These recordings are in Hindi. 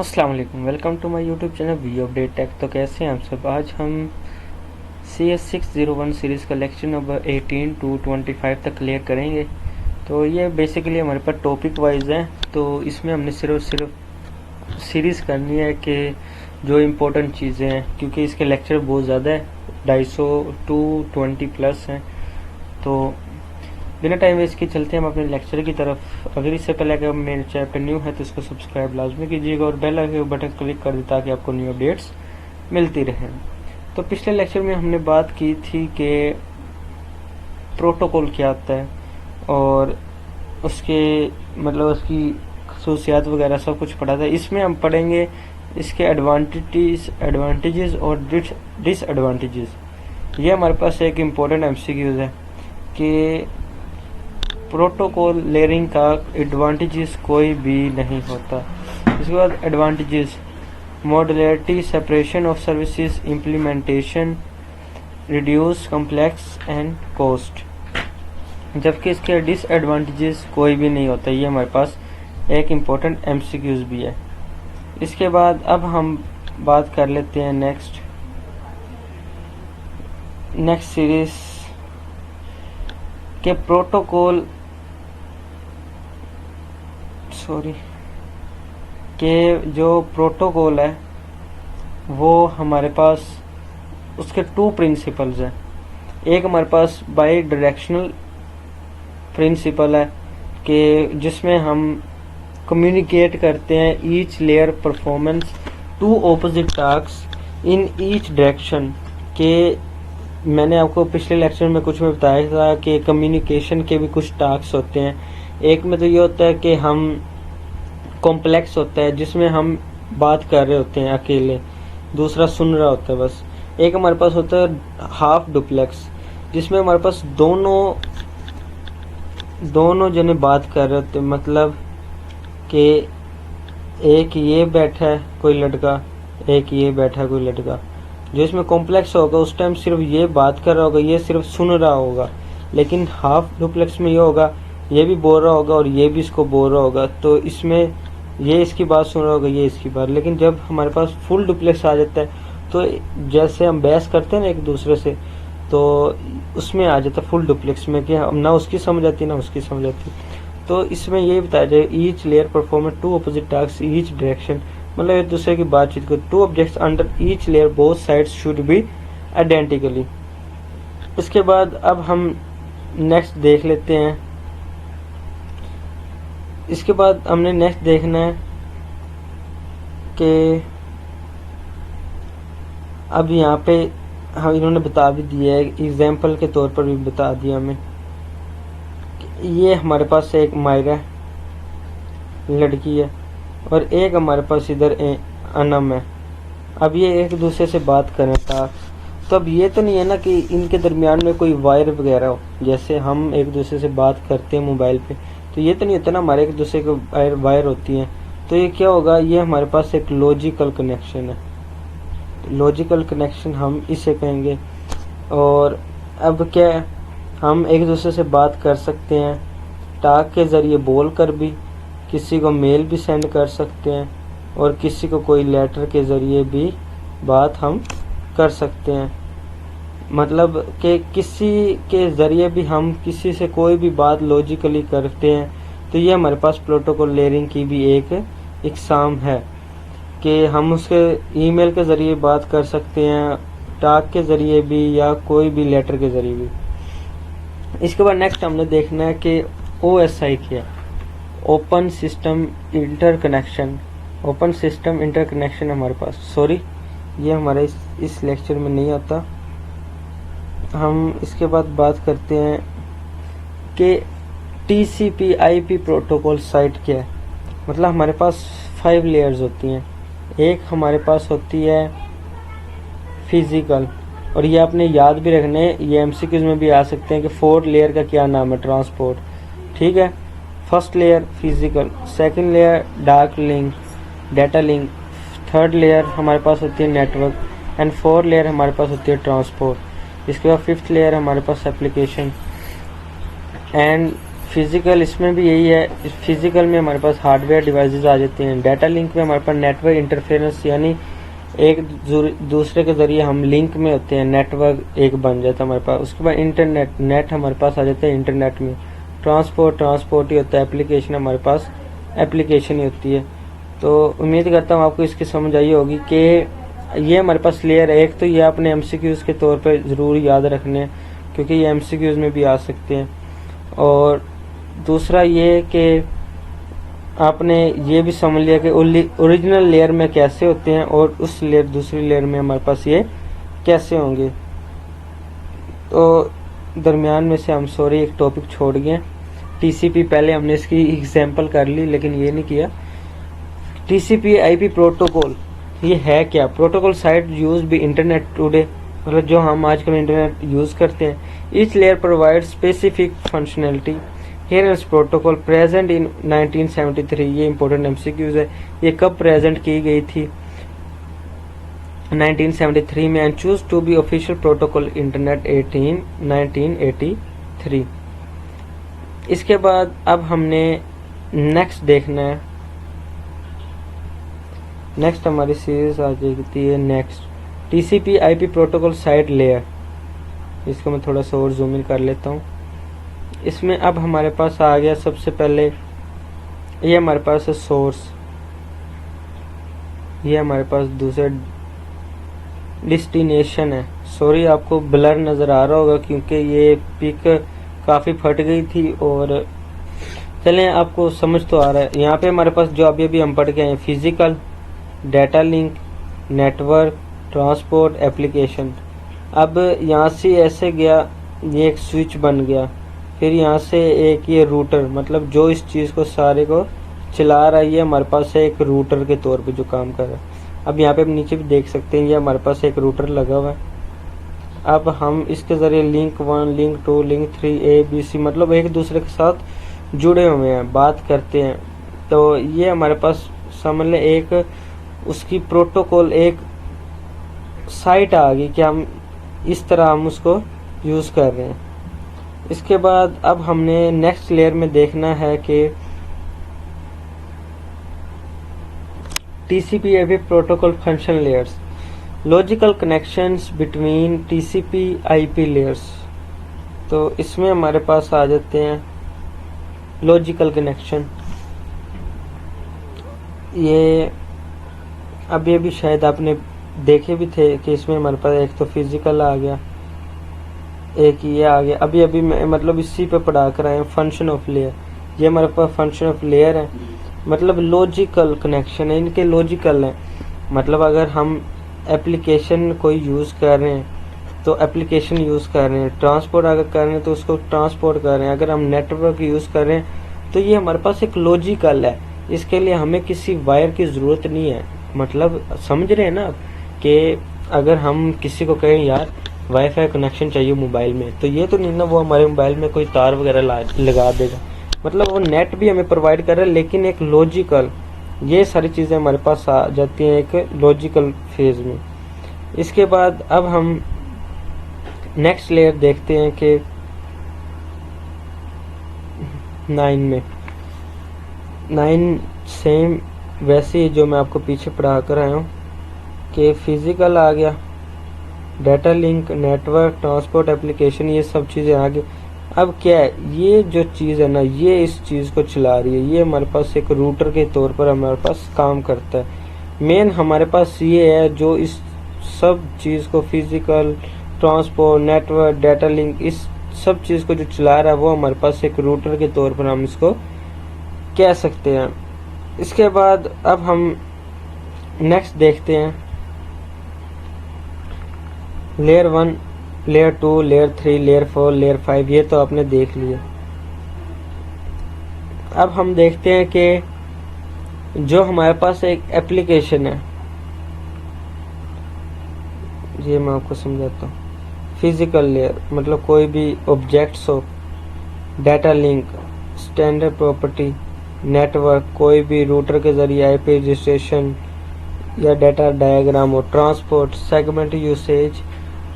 अस्सलाम वालेकुम, welcome to my YouTube channel we update tech. तो कैसे हैं आप सब। आज हम CS601 सीरीज़ का लेक्चर नंबर 18 to 25 तक क्लियर करेंगे। तो ये बेसिकली हमारे पास टॉपिक वाइज है, तो इसमें हमने सिर्फ सीरीज़ करनी है कि जो इम्पोर्टेंट चीज़ें हैं, क्योंकि इसके लेक्चर बहुत ज़्यादा है, 250 to 20 प्लस हैं। तो बिना टाइम वेस्ट के चलते हैं हम अपने लेक्चर की तरफ। अगर इससे पहले अगर मेरे चैनल पर न्यू है तो इसको सब्सक्राइब लाजमी कीजिएगा और बेल आइकन बटन क्लिक कर दें ताकि आपको न्यू अपडेट्स मिलती रहें। तो पिछले लेक्चर में हमने बात की थी कि प्रोटोकॉल क्या होता है और उसके मतलब उसकी खसूसियात वगैरह सब कुछ पढ़ा था। इसमें हम पढ़ेंगे इसके एडवांटेजेस और डिसएडवांटेजेस। ये हमारे पास एक इम्पोर्टेंट MCQs है कि प्रोटोकॉल लेयरिंग का एडवांटेजेस कोई भी नहीं होता। इसके बाद advantages: modularity, separation of services, implementation, reduce complex and cost. जबकि इसके डिसएडवांटेजेस कोई भी नहीं होता। ये हमारे पास एक इम्पोर्टेंट MCQs भी है। इसके बाद अब हम बात कर लेते हैं नेक्स्ट सीरीज के प्रोटोकॉल के जो प्रोटोकॉल है वो हमारे पास उसके 2 प्रिंसिपल्स हैं। एक हमारे पास बाई डायरेक्शनल प्रिंसिपल है कि जिसमें हम कम्युनिकेट करते हैं each layer performance 2 opposite task in each direction. के मैंने आपको पिछले लेक्चर में कुछ में बताया था कि कम्युनिकेशन के भी कुछ टास्क होते हैं। एक में तो ये होता है कि हम कॉम्प्लेक्स होता है जिसमें हम बात कर रहे होते हैं अकेले, दूसरा सुन रहा होता है बस। एक हमारे पास होता है हाफ डुप्लेक्स जिसमें हमारे पास दोनों जने बात कर रहे होते हैं, मतलब कि एक ये बैठा है कोई लड़का, एक ये बैठा है कोई लड़का। जो इसमें कॉम्प्लेक्स होगा उस टाइम सिर्फ ये बात कर रहा होगा, ये सिर्फ सुन रहा होगा। लेकिन हाफ डुप्लेक्स में ये होगा, ये भी बोल रहा होगा और ये भी इसको बोल रहा होगा। तो इसमें ये इसकी बात सुन रहा होगा, ये इसकी बात। लेकिन जब हमारे पास फुल डुप्लेक्स आ जाता है तो जैसे हम बहस करते हैं ना एक दूसरे से, तो उसमें आ जाता है फुल डुप्लेक्स में कि हम ना उसकी समझ आती ना उसकी समझ आती। तो इसमें ये बताया जाए each layer performance 2 opposite task each direction, मतलब एक दूसरे की बातचीत को 2 objects under each layer both sides should be identically. इसके बाद अब हम नेक्स्ट देख लेते हैं। इसके बाद हमने नेक्स्ट देखना है कि अब यहाँ पे हम इन्होंने बता भी दिया है, एग्जाम्पल के तौर पर भी बता दिया हमें। ये हमारे पास एक मायरा लड़की है और एक हमारे पास इधर अनम है। अब ये एक दूसरे से बात करें था, तो अब ये तो नहीं है ना कि इनके दरमियान में कोई वायर वगैरह हो, जैसे हम एक दूसरे से बात करते हैं मोबाइल पे, तो ये तो नहीं होता ना हमारे एक दूसरे को वायर होती हैं। तो ये क्या होगा, ये हमारे पास एक लॉजिकल कनेक्शन है। लॉजिकल कनेक्शन हम इसे कहेंगे। और अब क्या है, हम एक दूसरे से बात कर सकते हैं टॉक के ज़रिए, बोल कर भी, किसी को मेल भी सेंड कर सकते हैं और किसी को कोई लेटर के ज़रिए भी बात हम कर सकते हैं। मतलब कि किसी के ज़रिए भी हम किसी से कोई भी बात लॉजिकली करते हैं। तो ये हमारे पास प्रोटोकॉल लेयरिंग की भी एक इकसाम है कि हम उसके ईमेल के ज़रिए बात कर सकते हैं, टॉक के ज़रिए भी, या कोई भी लेटर के ज़रिए भी। इसके बाद नेक्स्ट हमने देखना है कि OSI क्या है, open system interconnection. Open system interconnection हमारे पास, सॉरी ये हमारे इस लेक्चर में नहीं आता। हम इसके बाद बात करते हैं कि TCP/IP प्रोटोकॉल साइट क्या है। मतलब हमारे पास 5 लेयर्स होती हैं। एक हमारे पास होती है फिजिकल, और ये आपने याद भी रखने, ये MCQs में भी आ सकते हैं कि 4 लेयर का क्या नाम है, ट्रांसपोर्ट। ठीक है, first layer physical, second layer dark link data link, third layer हमारे पास होती है नेटवर्क, एंड 4 लेयर हमारे पास होती है ट्रांसपोर्ट। इसके बाद 5th लेयर हमारे पास एप्लीकेशन, एंड फिजिकल इसमें भी यही है, फिजिकल में हमारे पास हार्डवेयर डिवाइसेस आ जाते हैं। डाटा लिंक में हमारे पास नेटवर्क इंटरफेरेंस यानी एक दूसरे के ज़रिए हम लिंक में होते हैं, नेटवर्क एक बन जाता है हमारे पास। उसके बाद इंटरनेट, नेट हमारे पास आ जाता है इंटरनेट में। ट्रांसपोर्ट ही होता है, एप्लीकेशन हमारे पास एप्लीकेशन ही होती है। तो उम्मीद करता हूँ आपको इसकी समझ आई होगी कि ये हमारे पास लेयर है। एक तो ये आपने एमसीक्यूज़ के तौर पे ज़रूर याद रखने हैं क्योंकि ये एमसीक्यूज़ में भी आ सकते हैं। और दूसरा ये कि आपने ये भी समझ लिया कि ओरिजिनल लेयर में कैसे होते हैं और उस लेयर दूसरी लेयर में हमारे पास ये कैसे होंगे। तो दरमियान में से हम सॉरी एक टॉपिक छोड़ गए, टीसीपी। पहले हमने इसकी एग्जांपल कर ली लेकिन ये नहीं किया। टीसीपी आईपी प्रोटोकॉल ये है क्या? प्रोटोकॉल साइट यूज भी इंटरनेट टुडे, मतलब जो हम आजकल इंटरनेट यूज़ करते हैं। Each layer provide specific functionality. Here is protocol present in 1973। ये इंपॉर्टेंट एमसीक्यूज है। ये कब प्रेजेंट की गई थी? 1973 में। And choose to be official protocol internet 1983। इसके बाद अब हमने नेक्स्ट देखना है। नेक्स्ट हमारी सीरीज आ जाती है next TCP IP protocol site layer. इसको मैं थोड़ा सा और जूम इन कर लेता हूँ। इसमें अब हमारे पास आ गया सबसे पहले ये हमारे पास है सोर्स, ये हमारे पास दूसरा डेस्टिनेशन है। सॉरी आपको ब्लर नज़र आ रहा होगा क्योंकि ये पिक काफ़ी फट गई थी। और चलें आपको समझ तो आ रहा है। यहाँ पे हमारे पास जो अभी हम पढ़ के आए, physical, data link, network, transport, application. अब यहाँ से ऐसे गया, ये एक स्विच बन गया। फिर यहाँ से एक ये रूटर, मतलब जो इस चीज़ को सारे को चला रहा है, ये हमारे पास है एक रूटर के तौर पे जो काम कर रहा है। अब यहाँ पे हम नीचे भी देख सकते हैं, ये हमारे पास एक रूटर लगा हुआ है। अब हम इसके ज़रिए लिंक 1, लिंक 2, लिंक 3, ABC, मतलब एक दूसरे के साथ जुड़े हुए हैं, बात करते हैं। तो ये हमारे पास समझ लें एक उसकी प्रोटोकॉल एक साइट आ गई कि हम इस तरह हम उसको यूज़ कर रहे हैं। इसके बाद अब हमने नेक्स्ट लेयर में देखना है कि TCP IP protocol function layers, logical connections between TCP IP layers. तो इसमें हमारे पास आ जाते हैं लॉजिकल कनेक्शन। ये अभी शायद आपने देखे भी थे कि इसमें हमारे पास एक तो फिजिकल आ गया, एक ये आ गया। अभी मैं मतलब इसी पे पढ़ा कर आए हैं फंक्शन ऑफ लेयर। ये हमारे पास फंक्शन ऑफ लेयर है, मतलब लॉजिकल कनेक्शन है, इनके लॉजिकल है। मतलब अगर हम एप्लीकेशन कोई यूज़ कर रहे हैं तो एप्लीकेशन यूज़ कर रहे हैं, ट्रांसपोर्ट अगर कर रहे हैं तो उसको ट्रांसपोर्ट कर रहे हैं, अगर हम नेटवर्क यूज़ कर रहे हैं तो ये हमारे पास एक लॉजिकल है। इसके लिए हमें किसी वायर की ज़रूरत नहीं है। मतलब समझ रहे हैं ना कि अगर हम किसी को कहें यार वाईफाई कनेक्शन चाहिए मोबाइल में, तो ये तो नहीं ना वो हमारे मोबाइल में कोई तार वगैरह लगा देगा। मतलब वो नेट भी हमें प्रोवाइड कर रहा है लेकिन एक लॉजिकल, ये सारी चीज़ें हमारे पास आ जाती हैं एक लॉजिकल फेज में। इसके बाद अब हम नेक्स्ट लेयर देखते हैं कि 9 सेम वैसे ही जो मैं आपको पीछे पढ़ा कर आया हूँ कि फिजिकल आ गया, data link, network, transport, application, ये सब चीज़ें आ गई। अब क्या है, ये जो चीज़ है ना, ये इस चीज़ को चला रही है। ये हमारे पास एक रूटर के तौर पर हमारे पास काम करता है। मेन हमारे पास ये है जो इस सब चीज़ को physical, transport, network, data link, इस सब चीज़ को जो चला रहा है वो हमारे पास एक रूटर के तौर पर हम इसको कह सकते हैं। इसके बाद अब हम नेक्स्ट देखते हैं layer 1, layer 2, layer 3, layer 4, layer 5। ये तो आपने देख लिया। अब हम देखते हैं कि जो हमारे पास एक एप्लीकेशन है, ये मैं आपको समझाता हूँ। फिजिकल लेयर मतलब कोई भी ऑब्जेक्ट्स हो, data link, standard property, network, कोई भी रूटर के जरिए आईपी रजिस्ट्रेशन या डाटा डायग्राम हो, transport, segment usage,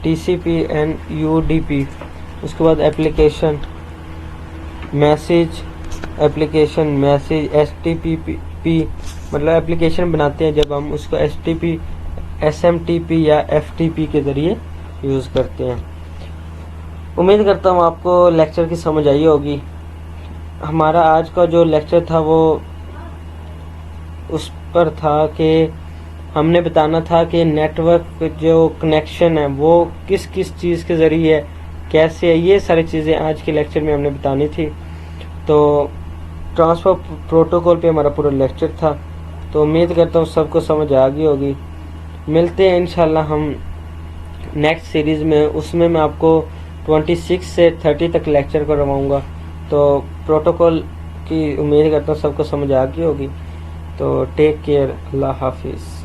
TCP and UDP. उसके बाद application, message application message HTTP मतलब एप्लीकेशन बनाते हैं जब हम उसको SMTP या FTP के ज़रिए यूज़ करते हैं। उम्मीद करता हूँ आपको लेक्चर की समझ आई होगी। हमारा आज का जो लेक्चर था वो उस पर था कि हमने बताना था कि नेटवर्क जो कनेक्शन है वो किस किस चीज़ के ज़रिए है, कैसे है, ये सारी चीज़ें आज के लेक्चर में हमने बतानी थी। तो ट्रांसफ़र प्रोटोकॉल पे हमारा पूरा लेक्चर था। तो उम्मीद करता हूँ सबको समझ आ गई होगी। मिलते हैं इंशाल्लाह हम नेक्स्ट सीरीज़ में, उसमें मैं आपको 26 से 30 तक लेक्चर करवाऊँगा। तो प्रोटोकॉल की उम्मीद करता हूँ सबको समझ आ गई होगी। तो टेक केयर, अल्लाह हाफिज़।